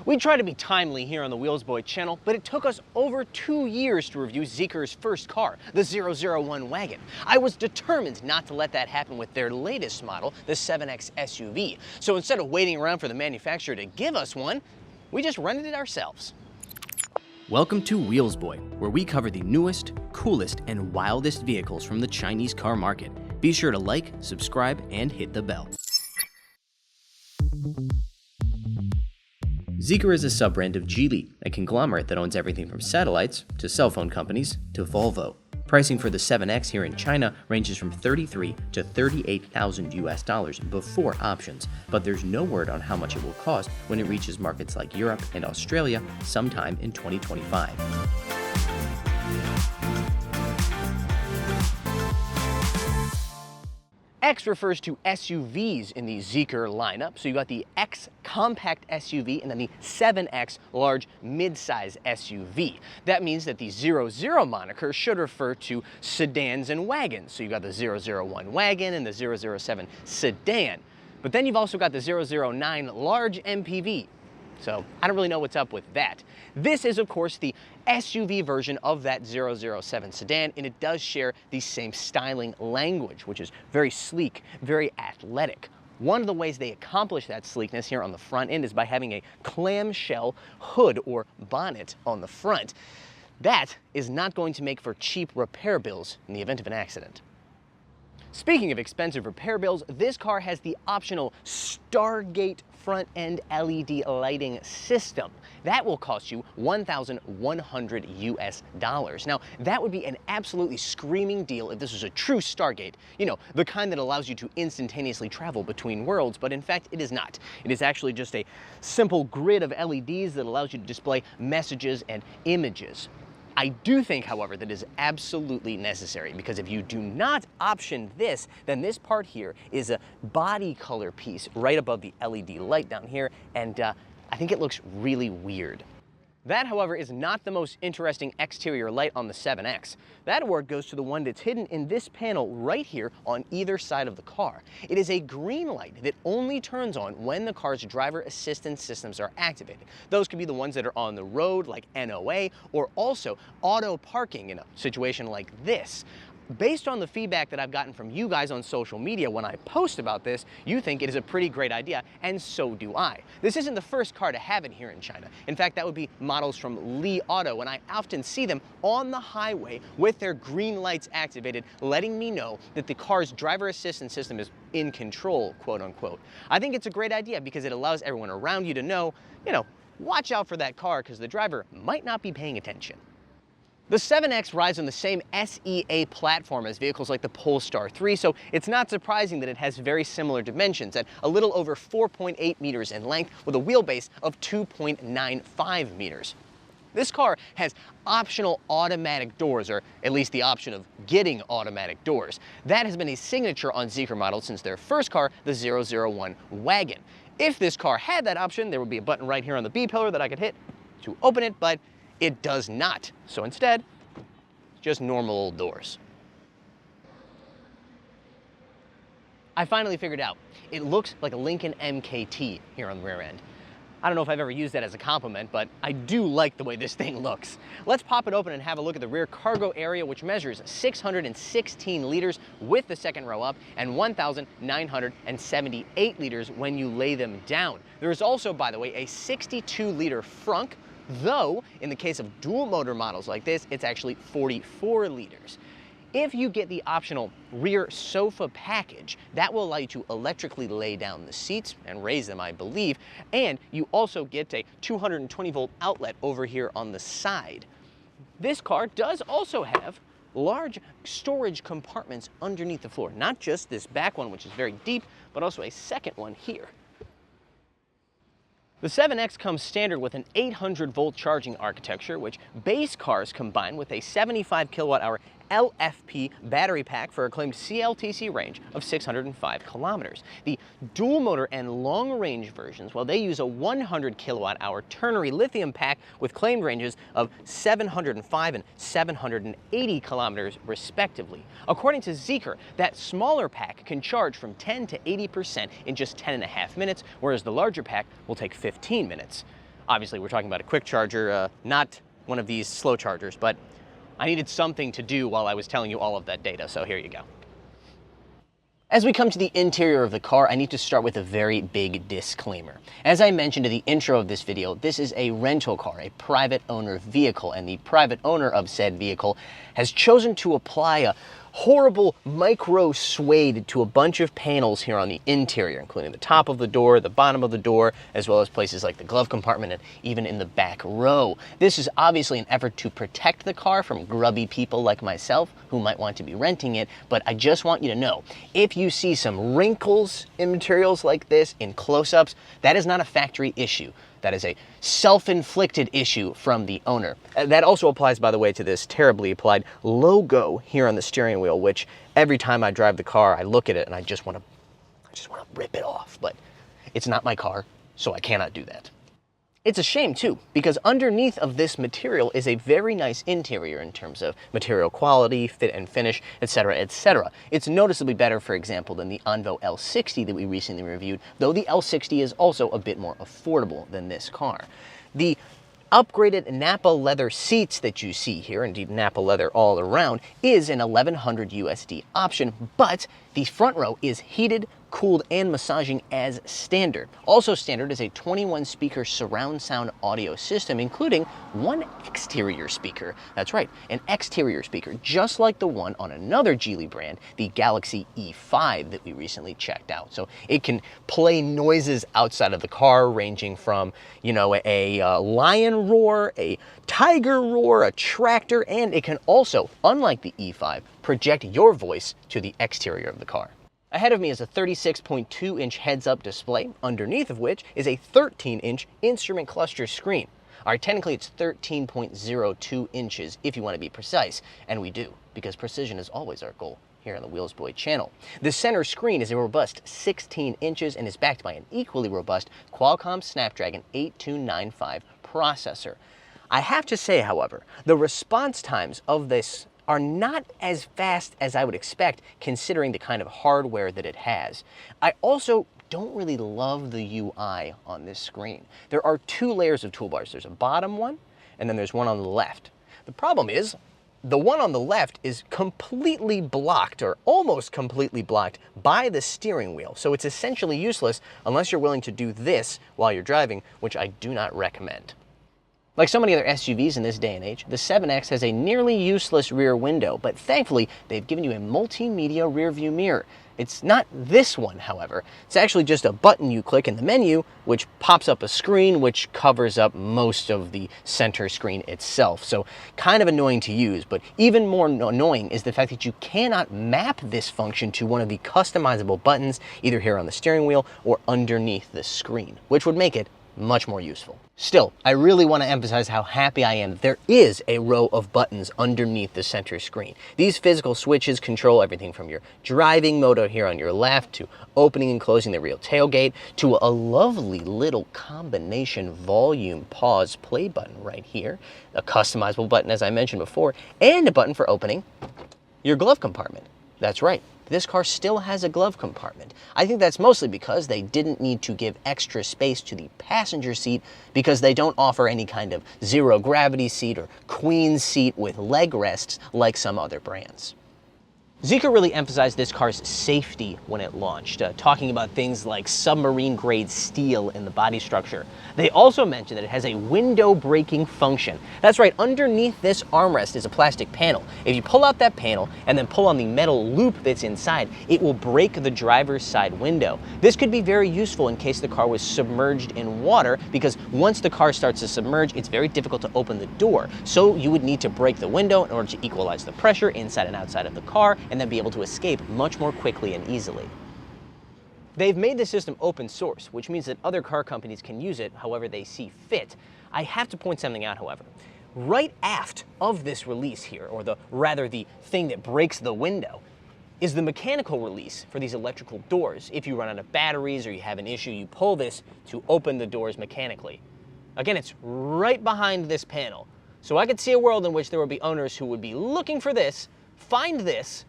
We try to be timely here on the Wheelsboy channel, but it took us over 2 years to review Zeekr's first car, the 001 wagon. I was determined not to let that happen with their latest model, the 7X SUV. So instead of waiting around for the manufacturer to give us one, we just rented it ourselves. Welcome to Wheelsboy, where we cover the newest, coolest, and wildest vehicles from the Chinese car market. Be sure to like, subscribe, and hit the bell. Zeekr is a sub-brand of Geely, a conglomerate that owns everything from satellites to cell phone companies to Volvo. Pricing for the 7X here in China ranges from $33,000 to $38,000 before options, but there's no word on how much it will cost when it reaches markets like Europe and Australia sometime in 2025. X refers to SUVs in the Zeekr lineup. So you got the X compact SUV and then the 7X large mid-size SUV. That means that the 00 moniker should refer to sedans and wagons. So you got the 001 wagon and the 007 sedan. But then you've also got the 009 large MPV. So I don't really know what's up with that. This is, of course, the SUV version of that 007 sedan, and it does share the same styling language, which is very sleek, very athletic. One of the ways they accomplish that sleekness here on the front end is by having a clamshell hood or bonnet on the front. That is not going to make for cheap repair bills in the event of an accident. Speaking of expensive repair bills, this car has the optional Stargate front-end LED lighting system. That will cost you $1,100 US. Now, that would be an absolutely screaming deal if this was a true Stargate. You know, the kind that allows you to instantaneously travel between worlds, but in fact, it is not. It is actually just a simple grid of LEDs that allows you to display messages and images. I do think, however, that is absolutely necessary, because if you do not option this, then this part here is a body color piece right above the LED light down here, and I think it looks really weird. That, however, is not the most interesting exterior light on the 7X. That award goes to the one that's hidden in this panel right here on either side of the car. It is a green light that only turns on when the car's driver assistance systems are activated. Those could be the ones that are on the road, like NOA, or also auto parking in a situation like this. Based on the feedback that I've gotten from you guys on social media when I post about this, you think it is a pretty great idea, and so do I. This isn't the first car to have it here in China. In fact, that would be models from Li Auto, and I often see them on the highway with their green lights activated, letting me know that the car's driver assistance system is in control, quote unquote. I think it's a great idea because it allows everyone around you to know, watch out for that car because the driver might not be paying attention. The 7X rides on the same SEA platform as vehicles like the Polestar 3, so it's not surprising that it has very similar dimensions at a little over 4.8 meters in length with a wheelbase of 2.95 meters. This car has optional automatic doors, or at least the option of getting automatic doors. That has been a signature on Zeekr models since their first car, the 001 wagon. If this car had that option, there would be a button right here on the B pillar that I could hit to open it, but it does not. So instead, just normal old doors. I finally figured out. It looks like a Lincoln MKT here on the rear end. I don't know if I've ever used that as a compliment, but I do like the way this thing looks. Let's pop it open and have a look at the rear cargo area, which measures 616 liters with the second row up and 1,978 liters when you lay them down. There is also, by the way, a 62-liter frunk, though in the case of dual motor models like this, it's actually 44 liters. If you get the optional rear sofa package, that will allow you to electrically lay down the seats and raise them, I believe, and you also get a 220-volt outlet over here on the side. This car does also have large storage compartments underneath the floor, not just this back one, which is very deep, but also a second one here. The 7X comes standard with an 800-volt charging architecture, which base cars combine with a 75 kilowatt-hour LFP battery pack for a claimed CLTC range of 605 kilometers. The dual motor and long range versions, well, they use a 100 kilowatt hour ternary lithium pack with claimed ranges of 705 and 780 kilometers respectively. According to Zeekr, that smaller pack can charge from 10 to 80% in just 10.5 minutes, whereas the larger pack will take 15 minutes. Obviously, we're talking about a quick charger, not one of these slow chargers, but I needed something to do while I was telling you all of that data, so here you go. As we come to the interior of the car, I need to start with a very big disclaimer. As I mentioned in the intro of this video, this is a rental car, a private owner vehicle, and the private owner of said vehicle has chosen to apply a horrible micro suede to a bunch of panels here on the interior, including the top of the door, the bottom of the door, as well as places like the glove compartment and even in the back row. This is obviously an effort to protect the car from grubby people like myself who might want to be renting it, but I just want you to know, if you see some wrinkles in materials like this in close-ups, that is not a factory issue. That is a self-inflicted issue from the owner. That also applies, by the way, to this terribly applied logo here on the steering wheel, which every time I drive the car, I look at it and I just want to rip it off. But it's not my car, so I cannot do that. It's a shame too, because underneath of this material is a very nice interior in terms of material quality, fit and finish, etc., etc. It's noticeably better, for example, than the Onvo L60 that we recently reviewed, though the L60 is also a bit more affordable than this car. The upgraded Nappa leather seats that you see here, indeed Nappa leather all around, is an $1,100 USD option, but the front row is heated, cooled, and massaging as standard. Also standard is a 21-speaker surround sound audio system, including one exterior speaker. That's right, an exterior speaker, just like the one on another Geely brand, the Galaxy E5 that we recently checked out. So it can play noises outside of the car, ranging from, you know, a lion roar, a tiger roar, a tractor, and it can also, unlike the E5, project your voice to the exterior of the car. Ahead of me is a 36.2-inch heads-up display, underneath of which is a 13-inch instrument cluster screen. All right, technically it's 13.02 inches if you want to be precise, and we do, because precision is always our goal here on the Wheelsboy channel. The center screen is a robust 16 inches and is backed by an equally robust Qualcomm Snapdragon 8295 processor. I have to say, however, the response times of this are not as fast as I would expect considering the kind of hardware that it has. I also don't really love the UI on this screen. There are two layers of toolbars. There's a bottom one, and then there's one on the left. The problem is, the one on the left is completely blocked, or almost completely blocked, by the steering wheel. So it's essentially useless unless you're willing to do this while you're driving, which I do not recommend. Like so many other SUVs in this day and age, the 7X has a nearly useless rear window, but thankfully they've given you a multimedia rear view mirror. It's not this one, however. It's actually just a button you click in the menu, which pops up a screen which covers up most of the center screen itself. So kind of annoying to use, but even more annoying is the fact that you cannot map this function to one of the customizable buttons, either here on the steering wheel or underneath the screen, which would make it much more useful. Still, I really want to emphasize how happy I am that there is a row of buttons underneath the center screen. These physical switches control everything from your driving mode here on your left, to opening and closing the rear tailgate, to a lovely little combination volume pause play button right here, a customizable button as I mentioned before, and a button for opening your glove compartment. That's right. This car still has a glove compartment. I think that's mostly because they didn't need to give extra space to the passenger seat because they don't offer any kind of zero gravity seat or queen seat with leg rests like some other brands. Zeekr really emphasized this car's safety when it launched, talking about things like submarine-grade steel in the body structure. They also mentioned that it has a window braking function. That's right, underneath this armrest is a plastic panel. If you pull out that panel and then pull on the metal loop that's inside, it will break the driver's side window. This could be very useful in case the car was submerged in water, because once the car starts to submerge, it's very difficult to open the door. So you would need to break the window in order to equalize the pressure inside and outside of the car, and then be able to escape much more quickly and easily. They've made the system open source, which means that other car companies can use it however they see fit. I have to point something out, however. Right aft of this release here, or rather the thing that breaks the window, is the mechanical release for these electrical doors. If you run out of batteries or you have an issue, you pull this to open the doors mechanically. Again, it's right behind this panel. So I could see a world in which there would be owners who would be looking for this, find this,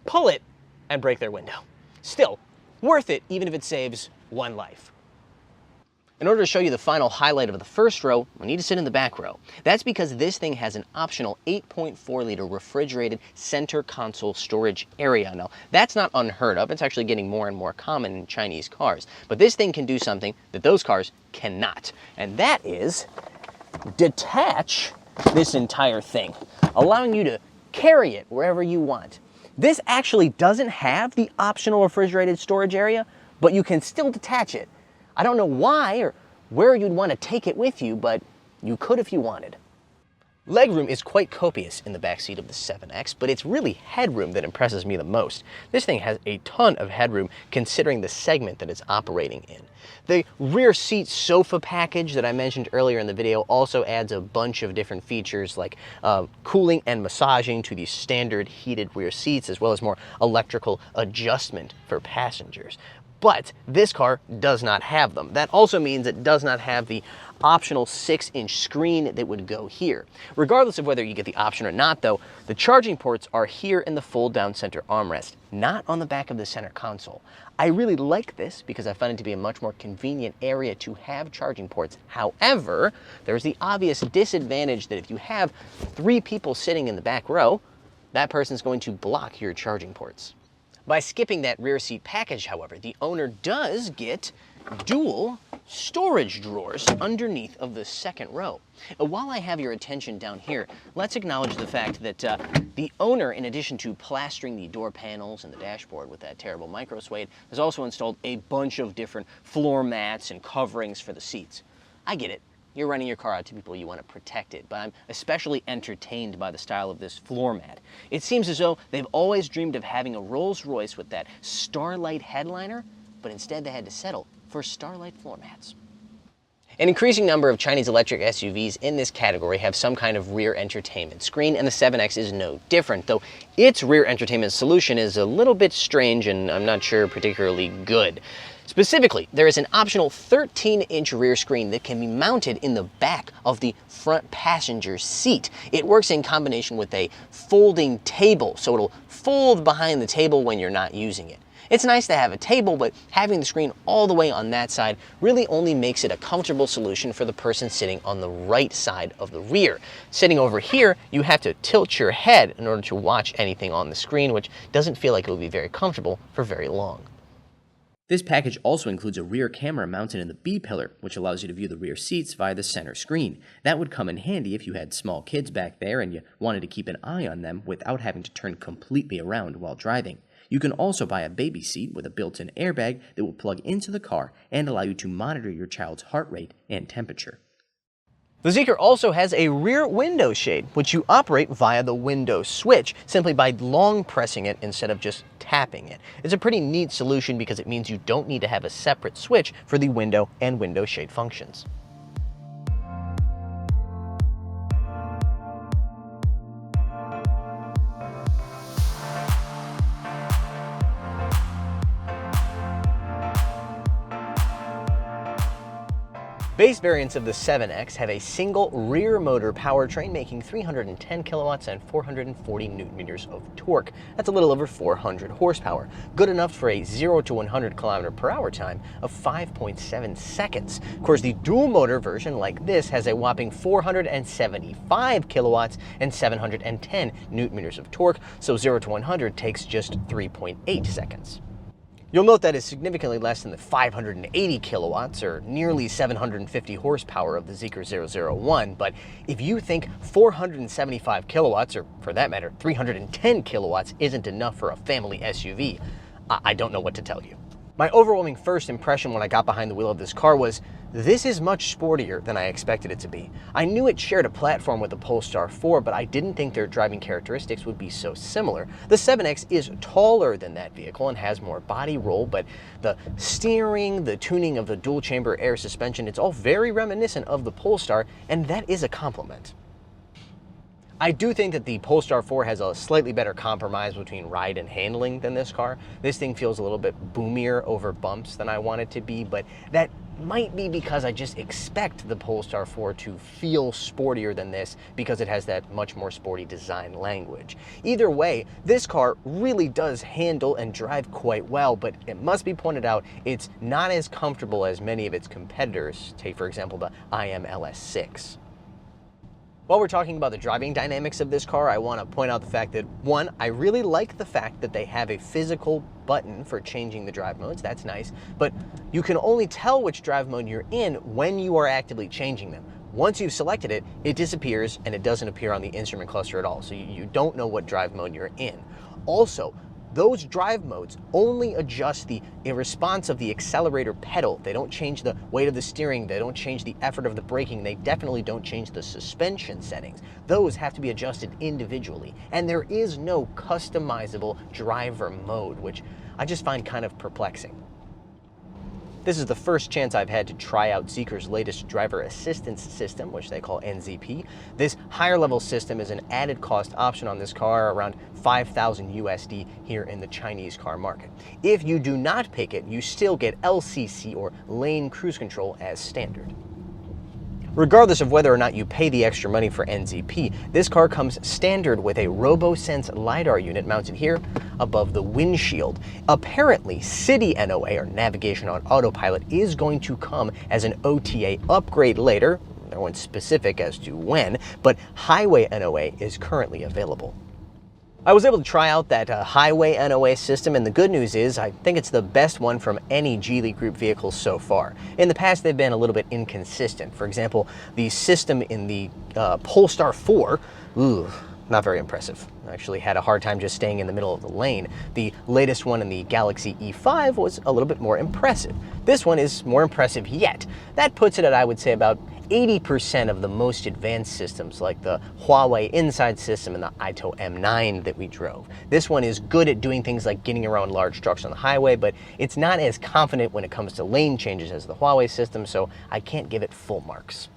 pull it, and break their window. Still, worth it even if it saves one life. In order to show you the final highlight of the first row, we need to sit in the back row. That's because this thing has an optional 8.4-liter refrigerated center console storage area. Now, that's not unheard of. It's actually getting more and more common in Chinese cars. But this thing can do something that those cars cannot, and that is detach this entire thing, allowing you to carry it wherever you want. This actually doesn't have the optional refrigerated storage area, but you can still detach it. I don't know why or where you'd want to take it with you, but you could if you wanted. Legroom is quite copious in the backseat of the 7X, but it's really headroom that impresses me the most. This thing has a ton of headroom considering the segment that it's operating in. The rear seat sofa package that I mentioned earlier in the video also adds a bunch of different features like cooling and massaging to the standard heated rear seats, as well as more electrical adjustment for passengers. But this car does not have them. That also means it does not have the optional 6-inch screen that would go here. Regardless of whether you get the option or not though, the charging ports are here in the fold-down center armrest, not on the back of the center console. I really like this because I find it to be a much more convenient area to have charging ports. However, there's the obvious disadvantage that if you have 3 people sitting in the back row, that person's going to block your charging ports. By skipping that rear seat package, however, the owner does get dual storage drawers underneath of the second row. While I have your attention down here, let's acknowledge the fact that the owner, in addition to plastering the door panels and the dashboard with that terrible micro suede, has also installed a bunch of different floor mats and coverings for the seats. I get it. You're renting your car out to people, you want to protect it, but I'm especially entertained by the style of this floor mat. It seems as though they've always dreamed of having a Rolls-Royce with that Starlight headliner, but instead they had to settle for Starlight floor mats. An increasing number of Chinese electric SUVs in this category have some kind of rear entertainment screen, and the 7X is no different, though its rear entertainment solution is a little bit strange and I'm not sure particularly good. Specifically, there is an optional 13-inch rear screen that can be mounted in the back of the front passenger seat. It works in combination with a folding table, so it'll fold behind the table when you're not using it. It's nice to have a table, but having the screen all the way on that side really only makes it a comfortable solution for the person sitting on the right side of the rear. Sitting over here, you have to tilt your head in order to watch anything on the screen, which doesn't feel like it would be very comfortable for very long. This package also includes a rear camera mounted in the B-pillar, which allows you to view the rear seats via the center screen. That would come in handy if you had small kids back there and you wanted to keep an eye on them without having to turn completely around while driving. You can also buy a baby seat with a built-in airbag that will plug into the car and allow you to monitor your child's heart rate and temperature. The Zeekr also has a rear window shade, which you operate via the window switch, simply by long pressing it instead of just tapping it. It's a pretty neat solution because it means you don't need to have a separate switch for the window and window shade functions. Base variants of the 7X have a single rear motor powertrain making 310 kilowatts and 440 newton meters of torque. That's a little over 400 horsepower, good enough for a 0 to 100 kilometer per hour time of 5.7 seconds. Of course, the dual motor version like this has a whopping 475 kilowatts and 710 newton meters of torque, so 0 to 100 takes just 3.8 seconds. You'll note that is significantly less than the 580 kilowatts, or nearly 750 horsepower of the Zeekr 001, but if you think 475 kilowatts, or for that matter, 310 kilowatts isn't enough for a family SUV, I don't know what to tell you. My overwhelming first impression when I got behind the wheel of this car was, this is much sportier than I expected it to be. I knew it shared a platform with the Polestar 4, but I didn't think their driving characteristics would be so similar. The 7X is taller than that vehicle and has more body roll, but the steering, the tuning of the dual chamber air suspension, it's all very reminiscent of the Polestar, and that is a compliment. I do think that the Polestar 4 has a slightly better compromise between ride and handling than this car. This thing feels a little bit boomier over bumps than I want it to be, but that might be because I just expect the Polestar 4 to feel sportier than this because it has that much more sporty design language. Either way, this car really does handle and drive quite well, but it must be pointed out it's not as comfortable as many of its competitors. Take, for example, the IMLS6. While we're talking about the driving dynamics of this car, I want to point out the fact that, one, I really like the fact that they have a physical button for changing the drive modes. That's nice, but you can only tell which drive mode you're in when you are actively changing them. Once you've selected it, it disappears and it doesn't appear on the instrument cluster at all, so you don't know what drive mode you're in. Also, those drive modes only adjust the response of the accelerator pedal. They don't change the weight of the steering, they don't change the effort of the braking, they definitely don't change the suspension settings. Those have to be adjusted individually. And there is no customizable driver mode, which I just find kind of perplexing. This is the first chance I've had to try out Zeekr's latest driver assistance system, which they call NZP. This higher level system is an added cost option on this car, around 5,000 USD here in the Chinese car market. If you do not pick it, you still get LCC or lane cruise control as standard. Regardless of whether or not you pay the extra money for NZP, this car comes standard with a RoboSense LiDAR unit mounted here above the windshield. Apparently, City NOA, or Navigation on Autopilot, is going to come as an OTA upgrade later. No one's specific as to when, but Highway NOA is currently available. I was able to try out that Highway NOA system, and the good news is I think it's the best one from any Geely Group vehicles so far. In the past, they've been a little bit inconsistent. For example, the system in the Polestar 4, not very impressive. I actually had a hard time just staying in the middle of the lane. The latest one in the Galaxy E5 was a little bit more impressive. This one is more impressive yet. That puts it at, I would say, about 80% of the most advanced systems, like the Huawei Inside system and the Ito M9 that we drove. This one is good at doing things like getting around large trucks on the highway, but it's not as confident when it comes to lane changes as the Huawei system, so I can't give it full marks.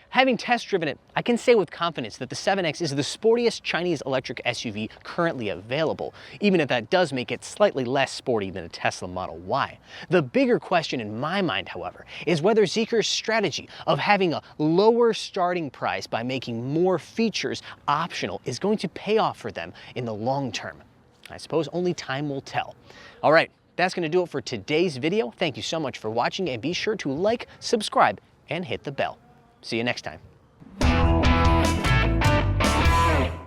Having test driven it, I can say with confidence that the 7X is the sportiest Chinese electric SUV currently available, even if that does make it slightly less sporty than a Tesla Model Y. The bigger question in my mind, however, is whether Zeekr's strategy of having a lower starting price by making more features optional is going to pay off for them in the long term. I suppose only time will tell. All right, that's going to do it for today's video. Thank you so much for watching, and be sure to like, subscribe, and hit the bell. See you next time.